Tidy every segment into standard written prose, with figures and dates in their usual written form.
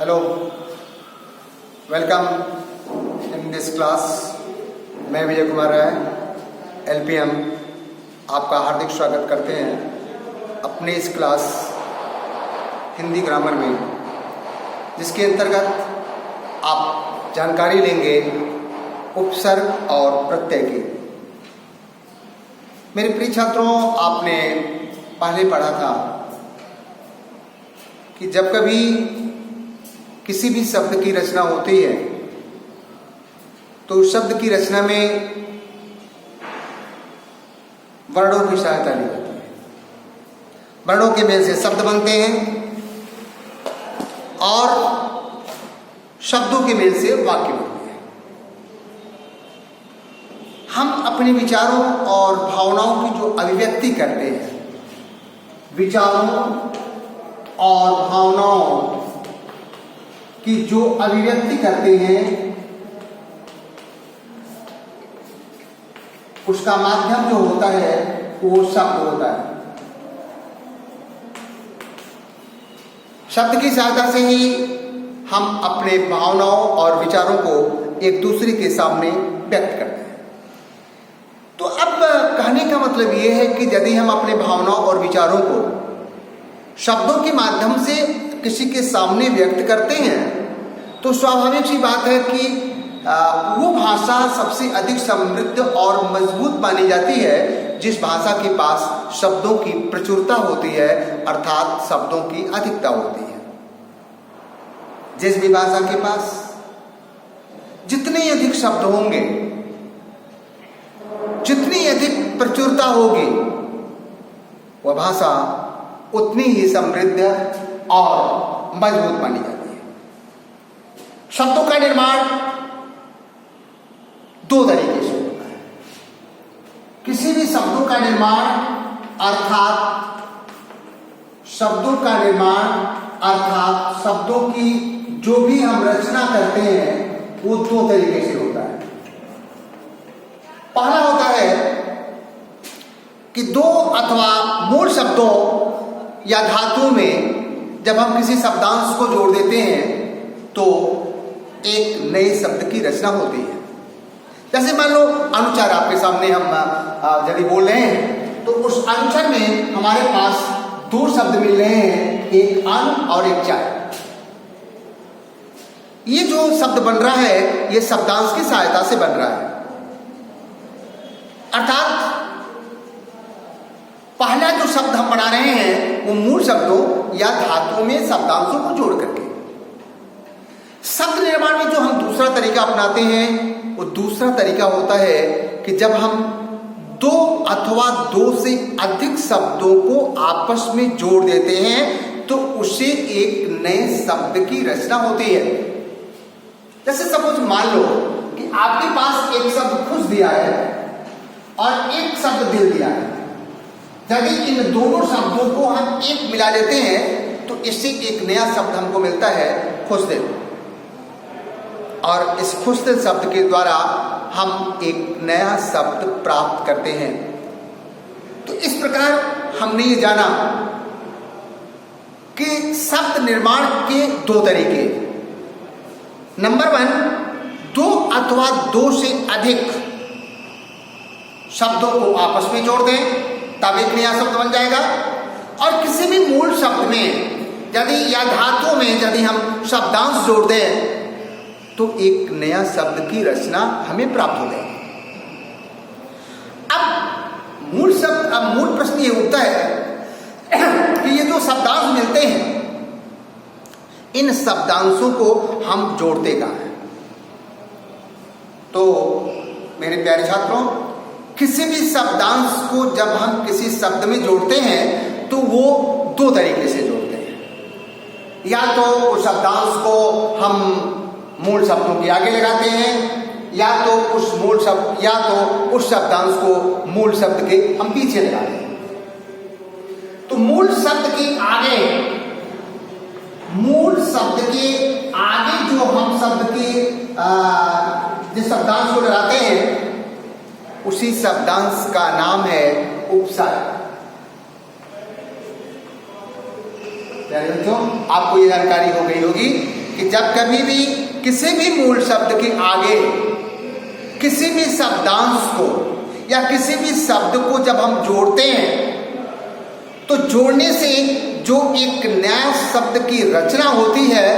Hello, welcome in this class. मैं Vijay Kumar Rai, LPM आपका हार्दिक स्वागत करते हैं अपने इस क्लास हिंदी ग्रामर में, जिसके अंतर्गत आप जानकारी लेंगे उपसर्ग और प्रत्यय की। मेरे प्रिय छात्रों, आपने पहले पढ़ा था कि जब कभी किसी भी शब्द की रचना होती है तो उस शब्द की रचना में वर्णों की सहायता ली जाती है। वर्णों के मेल से शब्द बनते हैं और शब्दों के मेल से वाक्य बनते हैं। हम अपने विचारों और भावनाओं की जो अभिव्यक्ति करते हैं, विचारों और भावनाओं की जो अभिव्यक्ति करते हैं, उसका माध्यम जो होता है वो शब्द होता है। शब्द की सहायता से ही हम अपने भावनाओं और विचारों को एक दूसरे के सामने व्यक्त करते हैं। तो अब कहने का मतलब ये है कि यदि हम अपने भावनाओं और विचारों को शब्दों के माध्यम से किसी के सामने व्यक्त करते हैं तो स्वाभाविक सी बात है कि वो भाषा सबसे अधिक समृद्ध और मजबूत मानी जाती है जिस भाषा के पास शब्दों की प्रचुरता होती है, अर्थात शब्दों की अधिकता होती है। जिस भी भाषा के पास जितने अधिक शब्द होंगे, जितनी अधिक प्रचुरता होगी, वह भाषा उतनी ही समृद्ध और मजबूत मानी जाती है। शब्दों का निर्माण दो तरीके से होता है। किसी भी शब्दों का निर्माण अर्थात शब्दों की जो भी हम रचना करते हैं वो दो तरीके से होता है। पहला होता है कि दो अथवा मूल शब्दों या धातुओं में जब हम किसी शब्दांश को जोड़ देते हैं तो एक नए शब्द की रचना होती है। जैसे मान लो अनुच्चार आपके सामने हम यदि बोल रहे हैं तो उस अनुच्चार में हमारे पास दो शब्द मिल रहे हैं, एक अन और एक चार। ये जो शब्द बन रहा है ये शब्दांश की सहायता से बन रहा है। अर्थात पहला जो शब्द हम बना रहे हैं वो मूल शब्दों या धातुओं में शब्दांशों को जोड़ करके। शब्द निर्माण में जो हम दूसरा तरीका अपनाते हैं वो दूसरा तरीका होता है कि जब हम दो अथवा दो से अधिक शब्दों को आपस में जोड़ देते हैं तो उसे एक नए शब्द की रचना होती है। जैसे सपोज मान लो कि आपके पास एक शब्द खुश दिया है और एक शब्द दिल दिया है। यदि इन दोनों शब्दों को हम एक मिला लेते हैं तो इससे एक नया शब्द हमको मिलता है खुश दिल, और इस खुश दिल शब्द के द्वारा हम एक नया शब्द प्राप्त करते हैं। तो इस प्रकार हमने ये जाना कि शब्द निर्माण के दो तरीके। नंबर 1, दो अथवा दो से अधिक शब्दों को आपस में जोड़ दें तब एक नया शब्द बन जाएगा। और किसी भी मूल शब्द में यदि या धातुओं में यदि हम शब्दांश जोड़ दें तो एक नया शब्द की रचना हमें प्राप्त हो जाएगी। अब मूल प्रश्न ये उठता है कि ये जो शब्दांश मिलते हैं इन शब्दांशों को हम जोड़ते कहाँ हैं? तो मेरे प्यारे छात्रों, किसी भी शब्दांश को जब हम किसी शब्द में जोड़ते हैं तो वो दो तरीके से जोड़ते हैं। या तो उस शब्दांश को हम मूल शब्दों के आगे लगाते हैं या तो उस शब्दांश को मूल शब्द के हम पीछे लगाते हैं। तो मूल शब्द के आगे जो हम शब्द के जिस शब्दांश को लगाते हैं उसी शब्दांश का नाम है उपसर्ग। बच्चों, आपको ये जानकारी हो गई होगी कि जब कभी भी किसी भी मूल शब्द के आगे किसी भी शब्दांश को या किसी भी शब्द को जब हम जोड़ते हैं तो जोड़ने से जो एक नया शब्द की रचना होती है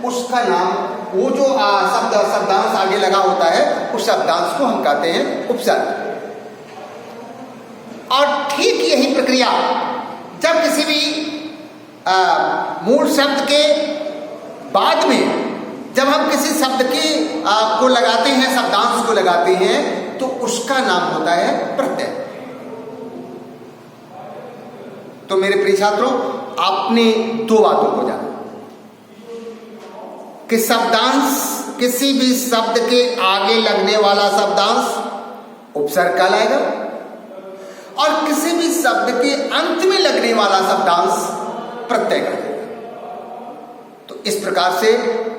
उसका नाम, वो जो शब्दांश आगे लगा होता है उस शब्दांश को हम कहते हैं उपसर्ग। और ठीक यही प्रक्रिया जब किसी भी मूल शब्द के बाद में जब हम किसी शब्द को लगाते हैं, शब्दांश को लगाते हैं, तो उसका नाम होता है प्रत्यय। तो मेरे प्रिय छात्रों, आपने दो बातों को जाना कि शब्दांश, किसी भी शब्द के आगे लगने वाला शब्दांश उपसर्ग कहलाएगा और किसी भी शब्द के अंत में लगने वाला शब्दांश प्रत्यय कहलाएगा। तो इस प्रकार से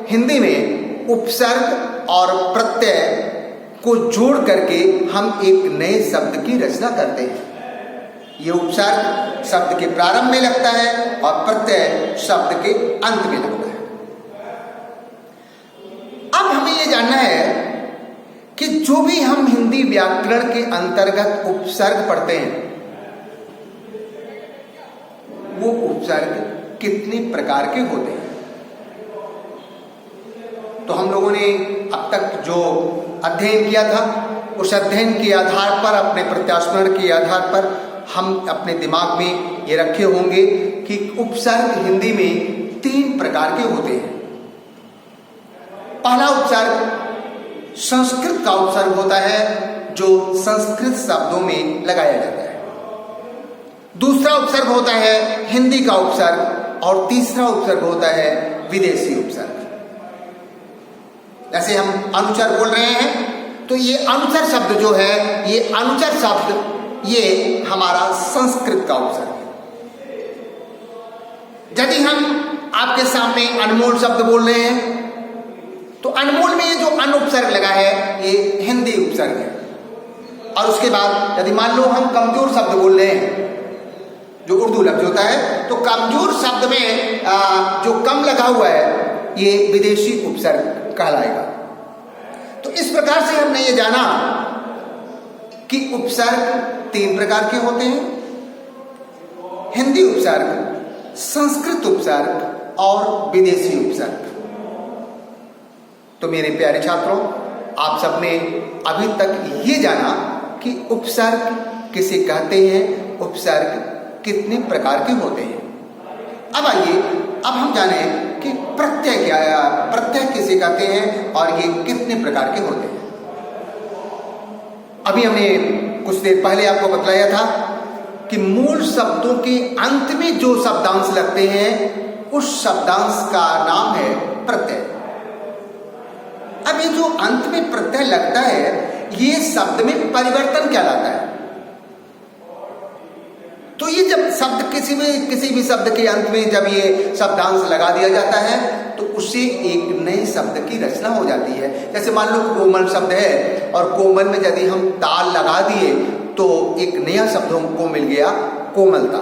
हिंदी में उपसर्ग और प्रत्यय को जोड़ करके हम एक नए शब्द की रचना करते हैं। ये उपसर्ग शब्द के प्रारंभ में लगता है और प्रत्यय शब्द के अंत में लगता है। अब हमें ये जानना है कि जो भी हम हिंदी व्याकरण के अंतर्गत उपसर्ग पढ़ते हैं वो उपसर्ग कितने प्रकार के होते हैं। तो हम लोगों ने अब तक जो अध्ययन किया था उस अध्ययन के आधार पर, अपने प्रत्यास्मरण के आधार पर हम अपने दिमाग में ये रखे होंगे कि उपसर्ग हिंदी में 3 प्रकार के होते हैं। पहला उपसर्ग संस्कृत का उपसर्ग होता है जो संस्कृत शब्दों में लगाया जाता है। दूसरा उपसर्ग होता है हिंदी का उपसर्ग और तीसरा उपसर्ग होता है विदेशी उपसर्ग। जैसे हम अनुचर बोल रहे हैं तो ये अनुचर शब्द जो है, ये अनुचर शब्द ये हमारा संस्कृत का उपसर्ग है। यदि हम आपके सामने अनमोल शब्द बोल रहे हैं तो अनमोल में ये जो अन उपसर्ग लगा है ये हिंदी उपसर्ग है। और उसके बाद यदि मान लो हम कमजोर शब्द बोल रहे हैं, जो उर्दू लफ्ज होता है, तो कमजोर शब्द में जो कम लगा हुआ है ये विदेशी उपसर्ग कहलाएगा। तो इस प्रकार से हमने ये जाना कि उपसर्ग 3 प्रकार के होते हैं, हिंदी उपसर्ग, संस्कृत उपसर्ग और विदेशी उपसर्ग। तो मेरे प्यारे छात्रों, आप सबने अभी तक ये जाना कि उपसर्ग किसे कहते हैं, उपसर्ग कितने प्रकार के होते हैं। अब आइए अब हम जाने कि प्रत्यय क्या है, प्रत्यय किसे कहते हैं और ये कितने प्रकार के होते हैं। अभी हमने कुछ देर पहले आपको बतलाया था कि मूल शब्दों के अंत में जो शब्दांश लगते हैं उस शब्दांश का नाम है प्रत्यय। अब ये जो अंत में प्रत्यय लगता है ये शब्द में परिवर्तन क्या लाता है। तो ये जब शब्द किसी भी शब्द के अंत में जब ये शब्दांश लगा दिया जाता है तो उससे एक नए शब्द की रचना हो जाती है। जैसे मान लो कोमल शब्द है और कोमल में यदि हम ताल लगा दिए तो एक नया शब्द हमको मिल गया, कोमलता।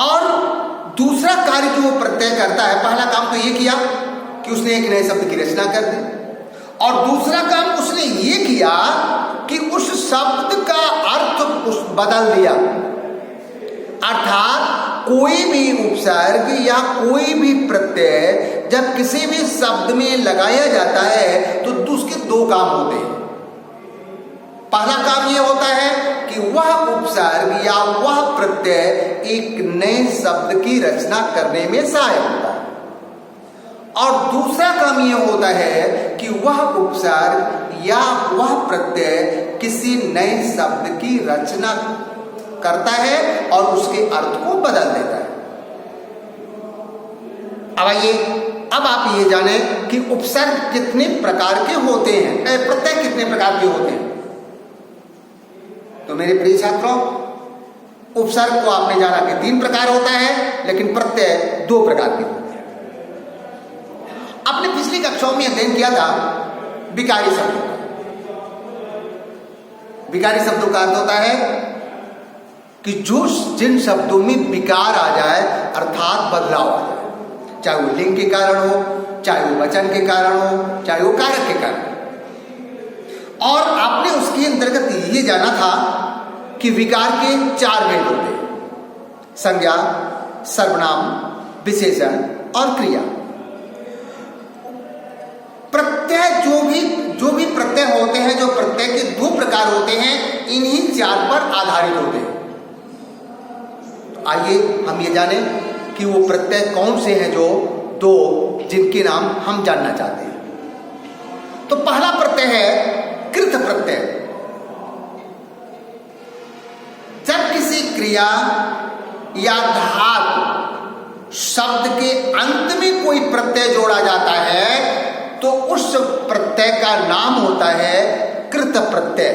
और दूसरा कार्य जो वो प्रत्यय करता है, पहला काम तो ये किया कि उसने एक नए शब्द की रचना कर दी, और दूसरा काम उसने ये किया कि उस शब्द का अर्थ बदल दिया। अर्थात कोई भी उपसर्ग या कोई भी प्रत्यय जब किसी भी शब्द में लगाया जाता है तो उसके 2 काम होते हैं। पहला काम यह होता है कि वह उपसर्ग या वह प्रत्यय एक नए शब्द की रचना करने में सहायक होता है, और दूसरा काम यह होता है कि वह उपसर्ग या वह प्रत्यय किसी नए शब्द की रचना करता है और उसके अर्थ को बदल देता है। अब आइए अब आप ये जाने कि उपसर्ग कितने प्रकार के होते हैं, प्रत्यय कितने प्रकार के होते हैं। तो मेरे प्रिय छात्रों, उपसर्ग को आपने जाना कि 3 प्रकार होता है, लेकिन प्रत्यय 2 प्रकार के होते हैं। आपने पिछली कक्षाओं में अध्ययन किया था विकारी शब्दों का। विकारी शब्दों का अर्थ होता है कि जिन शब्दों में विकार आ जाए, अर्थात बदलाव आ जाए। चाहे वो लिंग के कारण हो, चाहे वो वचन के कारण हो, चाहे वो कारक के कारण। और आपने उसके अंतर्गत ये जाना था कि विकार के 4 भेद होते हैं: संज्ञा, सर्वनाम, विशेषण और क्रिया। प्रत्यय जो भी प्रत्यय होते हैं, जो प्रत्यय के 2 प्रकार होते हैं, इन्हीं 4 पर आधारित होते हैं। तो आइए हम ये जानें कि वो प्रत्यय कौन से हैं, जो 2 जिनके नाम हम जानना चाहते हैं। तो पहला प्रत्यय है कृत प्रत्यय। जब किसी क्रिया या धातु शब्द के अंत में कोई प्रत्यय जोड़ा जाता है तो उस प्रत्यय का नाम होता है कृत प्रत्यय।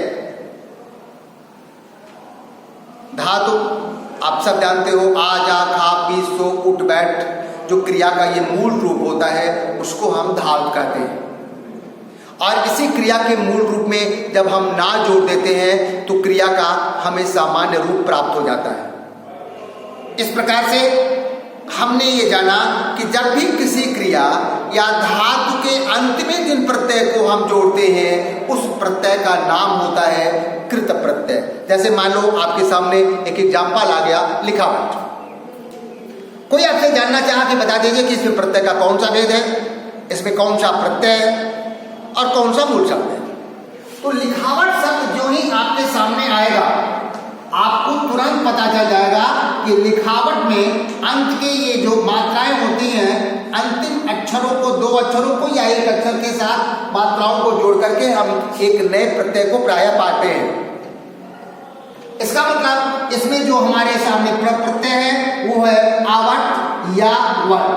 धातु आप सब जानते हो, आ, जा, खा, पी, सो, उठ, बैठ, जो क्रिया का ये मूल रूप होता है उसको हम धातु कहते हैं। और इसी क्रिया के मूल रूप में जब हम ना जोड़ देते हैं तो क्रिया का हमें सामान्य रूप प्राप्त हो जाता है। इस प्रकार से हमने ये जाना कि जब भी किसी क्रिया या धातु के अंत में जिन प्रत्यय को हम जोड़ते हैं उस प्रत्यय का नाम होता है कृत प्रत्यय। जैसे मान लो आपके सामने एक एग्जाम्पल आ गया, लिखावट। कोई आपसे जानना चाहा कि बता दीजिए कि इसमें प्रत्यय का कौन सा भेद है, इसमें कौन सा प्रत्यय है और कौन सा मूल शब्द है। तो लिखावट शब्द जो ही आपके सामने आएगा आपको तुरंत पता चल जाएगा कि लिखावट में अंत के ये जो मात्राएं होती हैं, अंतिम अक्षरों को, 2 अक्षरों को या एक अक्षर के साथ मात्राओं को जोड़ करके हम एक नए प्रत्यय को प्रायः पाते हैं। इसका मतलब इसमें जो हमारे सामने प्रत्यय है वो है आवट या वट।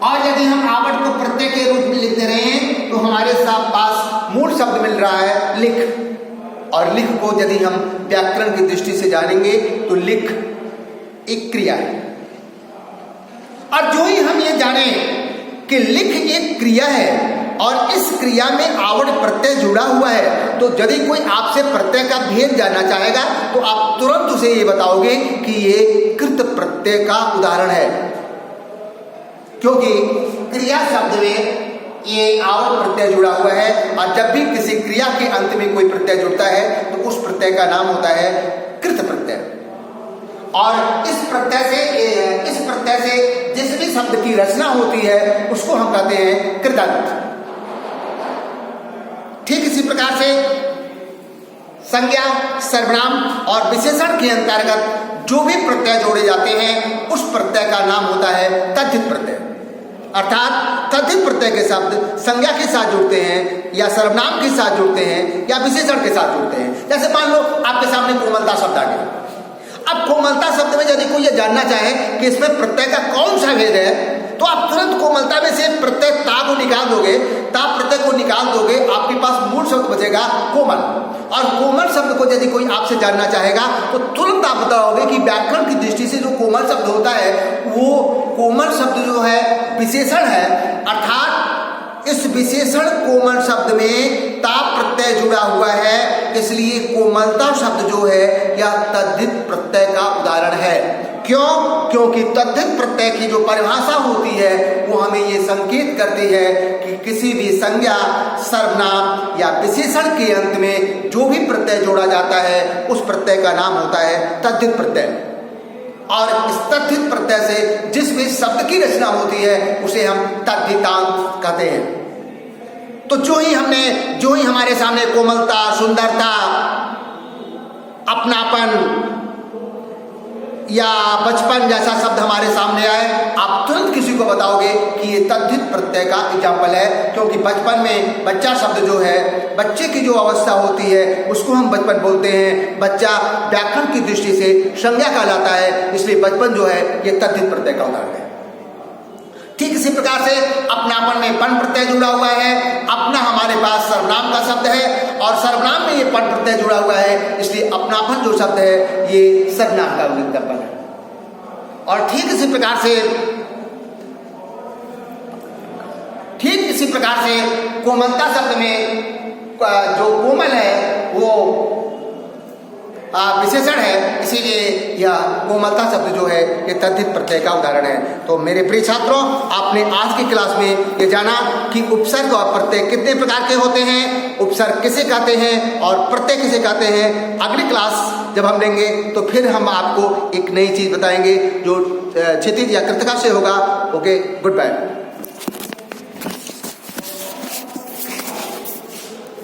और यदि हम आवट को प्रत्यय के रूप में लिखते रहे तो हमारे साथ पास मूल शब्द मिल रहा है लिख। और लिख को यदि हम व्याकरण की दृष्टि से जानेंगे तो लिख एक क्रिया है। और जो ही हम ये जाने कि लिख एक क्रिया है और इस क्रिया में आवट प्रत्यय जुड़ा हुआ है, तो यदि कोई आपसे प्रत्यय का भेद जानना चाहेगा तो आप तुरंत उसे ये बताओगे कि ये कृत प्रत्यय का उदाहरण है, क्योंकि क्रिया शब्द में ये आवट प्रत्यय जुड़ा हुआ है। और जब भी किसी क्रिया के अंत में कोई प्रत्यय जुड़ता है तो उस प्रत्यय का नाम होता है कृत प्रत्यय। और इस प्रत्यय से जिस भी शब्द की रचना होती है उसको हम कहते हैं कृदंत। ठीक इसी प्रकार से संज्ञा, सर्वनाम और विशेषण के अंतर्गत जो भी प्रत्यय जोड़े जाते हैं उस प्रत्यय का नाम होता है तद्धित प्रत्यय। अर्थात तद्धित प्रत्यय के शब्द संज्ञा के साथ जुड़ते हैं या सर्वनाम के साथ जुड़ते हैं या विशेषण के साथ जुड़ते हैं। जैसे मान लो आपके सामने कोमलता शब्द आ गया। अब कोमलता शब्द में यदि कोई ये जानना चाहे कि इसमें प्रत्यय का कौन सा भेद है तो आप तुरंत कोमलता में से प्रत्यय ता को निकाल दोगे, ता प्रत्यय को निकाल दोगे, आपके पास मूल शब्द बचेगा कोमल। और कोमल शब्द को यदि कोई आपसे जानना चाहेगा तो तुरंत आप बताओगे कि व्याकरण की दृष्टि से जो कोमल शब्द होता है वो कोमल शब्द जो है विशेषण है। अर्थात इस विशेषण कोमल शब्द में ता प्रत्यय जुड़ा हुआ है, इसलिए कोमलता शब्द जो है यह तद्धित प्रत्यय का उदाहरण है। क्यों? क्योंकि तद्धित प्रत्यय की जो परिभाषा होती है वो हमें ये संकेत करती है कि किसी भी संज्ञा, सर्वनाम या विशेषण के अंत में जो भी प्रत्यय जोड़ा जाता है उस प्रत्यय का नाम होता है तद्धित प्रत्यय। और इस तद्धित प्रत्यय से जिस भी शब्द की रचना होती है उसे हम तद्धितांत कहते हैं। तो जो ही हमारे सामने कोमलता, सुंदरता, अपनापन या बचपन जैसा शब्द हमारे सामने आए, आप तुरंत किसी को बताओगे कि ये तद्धित प्रत्यय का एग्जाम्पल है। क्योंकि बचपन में बच्चा शब्द जो है, बच्चे की जो अवस्था होती है उसको हम बचपन बोलते हैं। बच्चा व्याकरण की दृष्टि से संज्ञा कहलाता है, इसलिए बचपन जो है ये तद्धित प्रत्यय का उदाहरण है। ठीक इसी प्रकार से अपनापन में पन प्रत्यय जुड़ा हुआ है। अपना हमारे पास सर्वनाम का शब्द है और सर्वनाम में ये पन प्रत्यय जुड़ा हुआ है, इसलिए अपनापन जो शब्द है ये सर्वनाम का एग्जाम्पल है। और ठीक इसी प्रकार से कोमलता शब्द में जो कोमल है वो विशेषण है, इसीलिए यह कोमलता शब्द जो है ये तद्धित प्रत्यय का उदाहरण है। तो मेरे प्रिय छात्रों, आपने आज की क्लास में ये जाना कि उपसर्ग और प्रत्यय कितने प्रकार के होते हैं, उपसर्ग किसे कहते हैं और प्रत्यय किसे कहते हैं। अगली क्लास जब हम लेंगे तो फिर हम आपको एक नई चीज बताएंगे जो क्षितिज या कृतका से होगा। Okay, good bye.